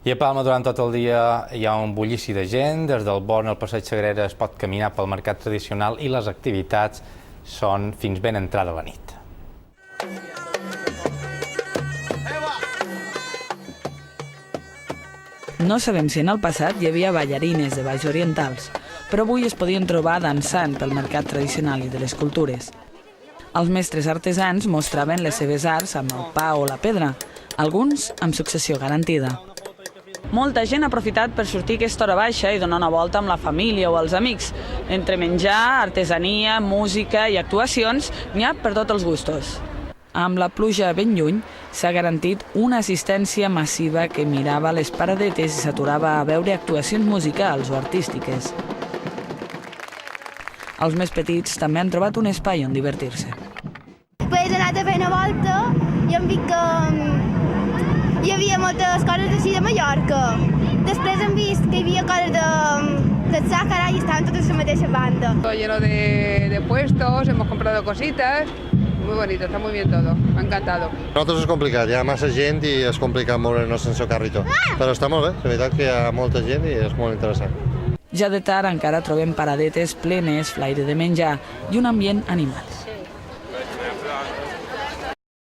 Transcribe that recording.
I a Palma durant tot el dia hi ha un bullici de gent, des del Born al Passeig Sagrera es pot caminar pel mercat tradicional i les activitats són fins ben entrada la nit. No sabem si en el passat hi havia ballarines de balls orientals, però avui es podien trobar dansant pel mercat tradicional i de les cultures. Els mestres artesans mostraven les seves arts amb el pa o la pedra, alguns amb successió garantida. Molta gent ha aprofitat per sortir a aquesta hora baixa i donar una volta amb la família o els amics. Entre menjar, artesania, música i actuacions, n'hi ha per tots els gustos. Amb la pluja ben lluny, s'ha garantit una assistència massiva que mirava les paradetes i s'aturava a veure actuacions musicals o artístiques. Els més petits també han trobat un espai on divertir-se. He anat a fer una volta i hem vist que hi havia moltes coses així de Mallorca. Després hem vist que hi havia coses del Sàhara i estaven totes a la mateixa banda. Todo lleno de puestos, hemos comprado cositas, muy bonito, está muy bien todo, me ha encantado. Nosaltres és complicat, hi ha massa gent i és complicat moure'ns sense carrito. Però està molt bé, la veritat que hi ha molta gent i és molt interessant. Ja de tard encara trobem paradetes plenes, flaire de menjar i un ambient animat.